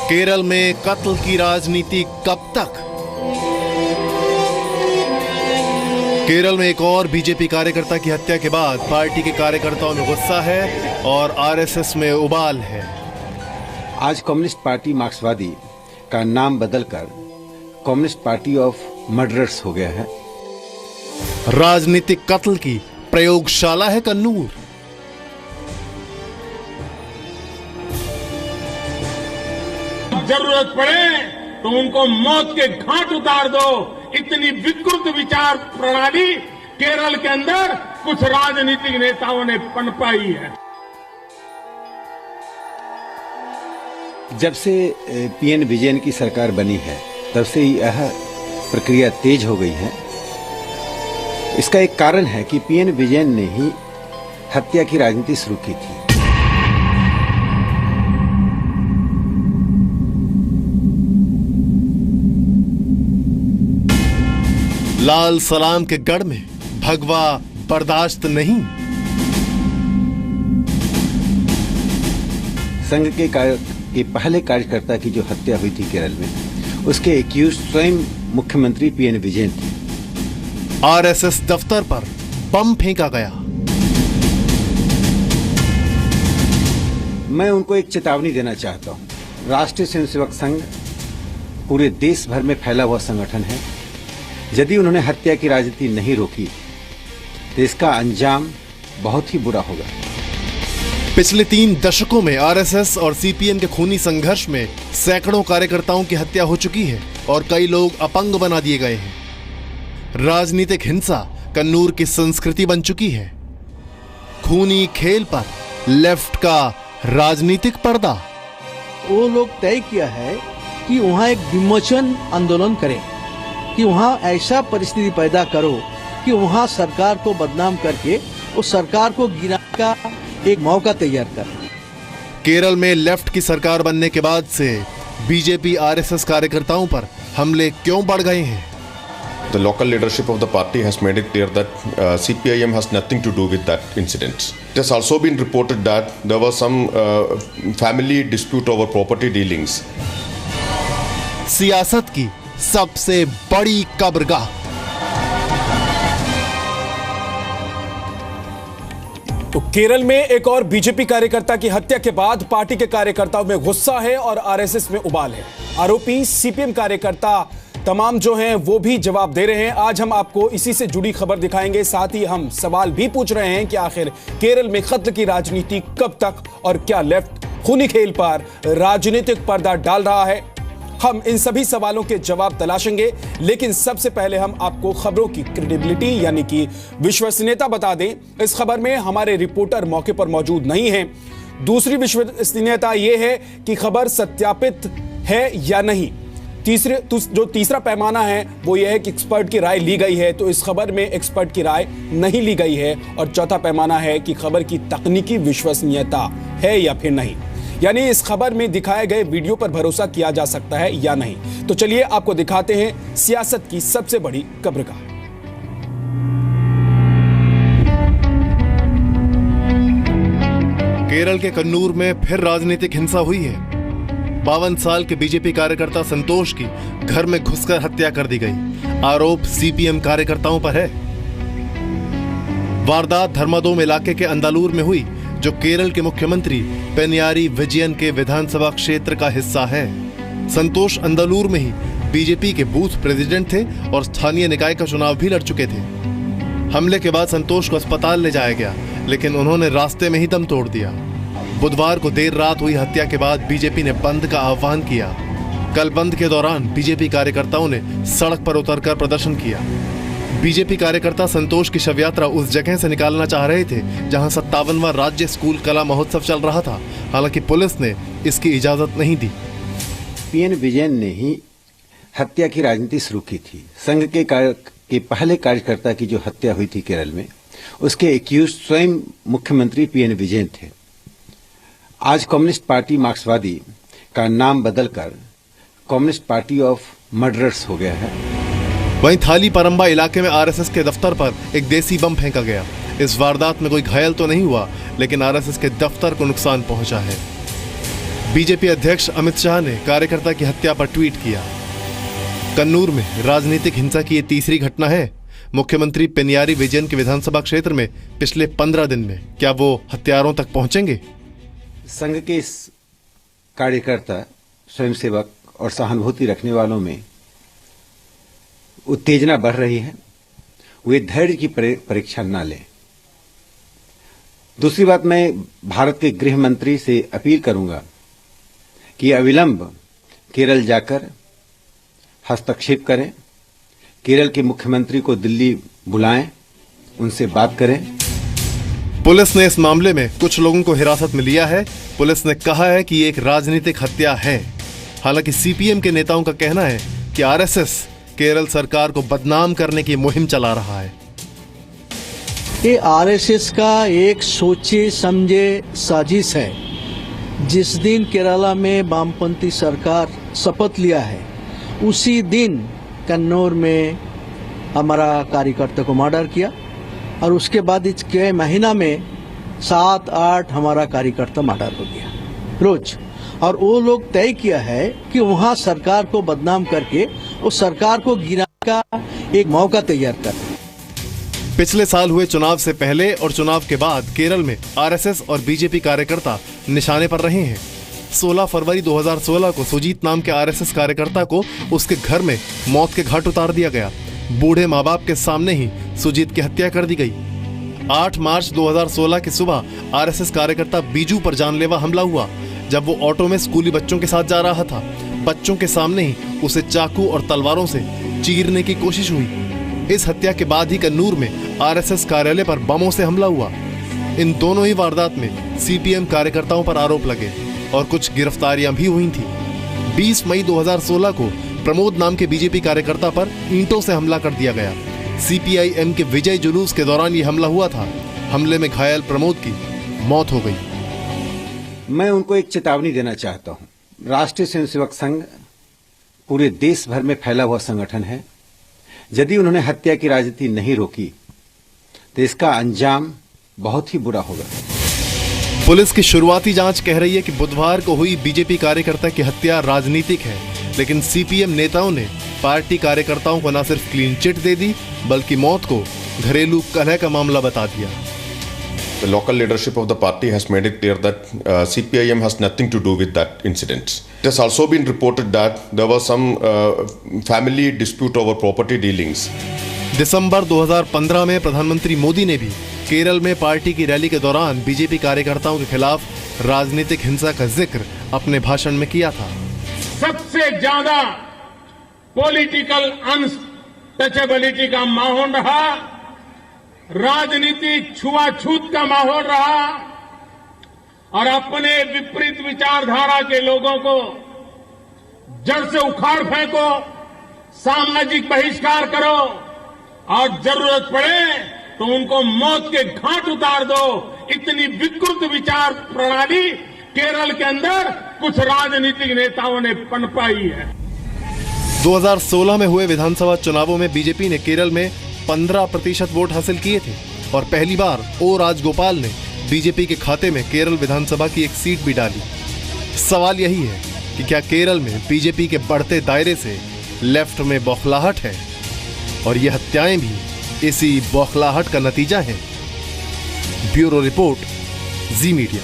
केरल में कत्ल की राजनीति कब तक? केरल में एक और बीजेपी कार्यकर्ता की हत्या के बाद पार्टी के कार्यकर्ताओं में गुस्सा है और आरएसएस में उबाल है। आज कम्युनिस्ट पार्टी मार्क्सवादी का नाम बदलकर कम्युनिस्ट पार्टी ऑफ मर्डरर्स हो गया है। राजनीतिक कत्ल की प्रयोगशाला है कन्नूर। जरूरत पड़े तो उनको मौत के घाट उतार दो। इतनी विकृत विचार प्रणाली केरल के अंदर कुछ राजनीतिक नेताओं ने पनपाई है। जब से पीएन विजयन की सरकार बनी है तब से यह प्रक्रिया तेज हो गई है। इसका एक कारण है कि पीएन विजयन ने ही हत्या की राजनीति शुरू की थी। लाल सलाम के गढ़ में भगवा बर्दाश्त नहीं। संघ के पहले कार्यकर्ता की जो हत्या हुई थी केरल में, उसके एक्यूज स्वयं मुख्यमंत्री पीएन विजयन थे। आरएसएस दफ्तर पर बम फेंका गया। मैं उनको एक चेतावनी देना चाहता हूं। राष्ट्रीय स्वयंसेवक संघ पूरे देश भर में फैला हुआ संगठन है। यदि उन्होंने हत्या की राजनीति नहीं रोकी तो इसका अंजाम बहुत ही बुरा होगा। पिछले 3 दशकों में आरएसएस और सीपीएम के खूनी संघर्ष में सैकड़ों कार्यकर्ताओं की हत्या हो चुकी है और कई लोग अपंग बना दिए गए हैं। राजनीतिक हिंसा कन्नूर की संस्कृति बन चुकी है। खूनी खेल पर लेफ्ट का राजनीतिक पर्दा। वो लोग तय किया है कि वहाँ एक विमोचन आंदोलन करें, कि वहाँ ऐसा परिस्थिति पैदा करो कि वहाँ सरकार को बदनाम करके उस सरकार को गिराने का एक मौका तैयार कर। केरल में लेफ्ट की सरकार बनने के बाद से बीजेपी आरएसएस कार्यकर्ताओं पर हमले क्यों बढ़ गए हैं? The local leadership of the party has made it clear that CPIM has nothing to do with that incident. It has also been reported that there was some family dispute over property dealings. सियासत की सबसे बड़ी कब्रगाह। तो केरल में एक और BJP कार्यकर्ता की हत्या के बाद पार्टी के कार्यकर्ताओं में गुस्सा है और आरएसएस में उबाल है। आरोपी सीपीएम कार्यकर्ता तमाम जो हैं वो भी जवाब दे रहे हैं। आज हम आपको इसी से जुड़ी खबर दिखाएंगे, साथ ही हम सवाल भी पूछ रहे हैं कि आखिर केरल में कत्ल की राजनीति कब तक और क्या लेफ्ट खूनी खेल पर राजनीतिक पर्दा डाल रहा है। हम इन सभी सवालों के जवाब तलाशेंगे, लेकिन सबसे पहले हम आपको खबरों की क्रेडिबिलिटी यानी कि विश्वसनीयता बता दें। इस खबर में हमारे रिपोर्टर मौके पर मौजूद नहीं हैं। दूसरी विश्वसनीयता यह है कि खबर सत्यापित है या नहीं। जो तीसरा पैमाना है वो यह है कि एक्सपर्ट की राय ली गई है, तो इस खबर में एक्सपर्ट की राय नहीं ली गई है। और चौथा पैमाना है कि खबर की तकनीकी विश्वसनीयता है या फिर नहीं, यानी इस खबर में दिखाए गए वीडियो पर भरोसा किया जा सकता है या नहीं। तो चलिए आपको दिखाते हैं सियासत की सबसे बड़ी कब्रगाह। केरल के कन्नूर में फिर राजनीतिक हिंसा हुई है। 52 साल के बीजेपी कार्यकर्ता संतोष की घर में घुसकर हत्या कर दी गई। आरोप सीपीएम कार्यकर्ताओं पर है। वारदात धर्मादोम इलाके के अंदालूर में हुई, जो केरल के मुख्यमंत्री पेनियारी विजयन के विधानसभा क्षेत्र का हिस्सा है। संतोष अंदालूर में ही बीजेपी के बूथ प्रेसिडेंट थे और स्थानीय निकाय का चुनाव भी लड़ चुके थे। हमले के बाद संतोष को अस्पताल ले जाया गया, लेकिन उन्होंने रास्ते में ही दम तोड़ दिया। बुधवार को देर रात हुई हत्या के बाद बीजेपी ने बंद का आह्वान किया। कल बंद के दौरान बीजेपी कार्यकर्ताओं ने सड़क पर उतरकर प्रदर्शन किया। बीजेपी कार्यकर्ता संतोष की शव यात्रा उस जगह से निकालना चाह रहे थे जहां 57वां राज्य स्कूल कला महोत्सव चल रहा था। हालांकि पुलिस ने इसकी इजाजत नहीं दी। पीएन विजयन ने ही हत्या की राजनीति शुरू की थी। संघ के पहले कार्यकर्ता की जो हत्या हुई थी केरल में, उसके एक्यूज स्वयं मुख्यमंत्री पीएन विजयन थे। आज कम्युनिस्ट पार्टी मार्क्सवादी का नाम बदलकर कम्युनिस्ट पार्टी ऑफ मर्डरर्स हो गया है। वहीं थाली परंबा इलाके में आरएसएस के दफ्तर पर एक देसी बम फेंका गया। इस वारदात में कोई घायल तो नहीं हुआ, लेकिन आरएसएस के दफ्तर को नुकसान पहुंचा है। बीजेपी अध्यक्ष अमित शाह ने कार्यकर्ता की हत्या पर ट्वीट किया। कन्नूर में राजनीतिक हिंसा की ये तीसरी घटना है। मुख्यमंत्री पेनियारी विजयन के विधानसभा क्षेत्र में पिछले 15 दिन में क्या वो हत्यारों तक पहुंचेंगे? संघ के इस कार्यकर्ता, स्वयंसेवक और सहानुभूति रखने वालों में उत्तेजना बढ़ रही है। वे धैर्य की परीक्षा न लें। दूसरी बात, मैं भारत के गृह मंत्री से अपील करूंगा कि अविलंब केरल जाकर हस्तक्षेप करें, केरल के मुख्यमंत्री को दिल्ली बुलाएं, उनसे बात करें। पुलिस ने इस मामले में कुछ लोगों को हिरासत में लिया है। पुलिस ने कहा है कि ये एक राजनीतिक हत्या है। हालांकि सीपीएम के नेताओं का कहना है कि आरएसएस केरल सरकार को बदनाम करने की मुहिम चला रहा है। ये आरएसएस का एक सोचे समझे साजिश है। जिस दिन केरला में वामपंथी सरकार शपथ लिया है, उसी दिन कन्नौर में हमारा कार्यकर्ता को मर्डर किया और उसके बाद इसके महीना में 7-8 हमारा कार्यकर्ता मर्डर हो गया रोज। और वो लोग तय किया है कि वहां सरकार को बदनाम करके उस सरकार को गिराने का एक मौका तैयार कर। पिछले साल हुए चुनाव से पहले और चुनाव के बाद केरल में आरएसएस और बीजेपी कार्यकर्ता निशाने पर रहे हैं। 16 फरवरी 2016 को सुजीत नाम के आरएसएस कार्यकर्ता को उसके घर में मौत के घाट उतार दिया गया। बूढ़े माँ बाप के सामने ही सुजीत की हत्या कर दी गई। 8 मार्च 2016 की सुबह आरएसएस कार्यकर्ता बीजू पर जानलेवा हमला हुआ जब वो ऑटो में स्कूली बच्चों के साथ जा रहा था। बच्चों के सामने ही उसे चाकू और तलवारों से चीरने की कोशिश हुई। इस हत्या के बाद ही कन्नूर में आरएसएस कार्यालय पर बमों से हमला हुआ। इन दोनों ही वारदात में सीपीएम कार्यकर्ताओं पर आरोप लगे और कुछ गिरफ्तारियां भी हुई थी। 20 मई 2016 को प्रमोद नाम के बीजेपी कार्यकर्ता पर ईंटों से हमला कर दिया गया। सीपीआईएम के विजय जुलूस के दौरान ये हमला हुआ था। हमले में घायल प्रमोद की मौत हो गई। मैं उनको एक चेतावनी देना चाहता हूं। राष्ट्रीय स्वयंसेवक संघ पूरे देश भर में फैला हुआ संगठन है। यदि उन्होंने हत्या की राजनीति नहीं रोकी तो इसका अंजाम बहुत ही बुरा होगा। पुलिस की शुरुआती जांच कह रही है कि बुधवार को हुई बीजेपी कार्यकर्ता की हत्या राजनीतिक है, लेकिन सीपीएम नेताओं ने पार्टी कार्यकर्ताओं को न सिर्फ क्लीन चिट दे दी बल्कि मौत को घरेलू कलह का मामला बता दिया। The local leadership of the party has made it clear that CPIM has nothing to do with that incident. It has also been reported that there was some family dispute over property dealings. दिसंबर 2015 में प्रधानमंत्री मोदी ने भी केरल में party की rally के दौरान BJP कार्यकर्ताओं के खिलाफ राजनीतिक हिंसा का जिक्र अपने भाषण में किया था। सबसे ज्यादा पॉलिटिकल अनटचेबिलिटी का माहौल रहा, राजनीतिक छुआछूत का माहौल रहा और अपने विपरीत विचारधारा के लोगों को जड़ से उखाड़ फेंको, सामाजिक बहिष्कार करो और जरूरत पड़े तो उनको मौत के घाट उतार दो। इतनी विकृत विचार प्रणाली केरल के अंदर कुछ राजनीतिक नेताओं ने पनपाई है। 2016 में हुए विधानसभा चुनावों में बीजेपी ने केरल में 15% वोट हासिल किए थे और पहली बार ओ राजगोपाल ने बीजेपी के खाते में केरल विधानसभा की एक सीट भी डाली। सवाल यही है कि क्या केरल में बीजेपी के बढ़ते दायरे से लेफ्ट में बौखलाहट है और ये हत्याएं भी इसी बौखलाहट का नतीजा हैं। ब्यूरो रिपोर्ट, जी मीडिया।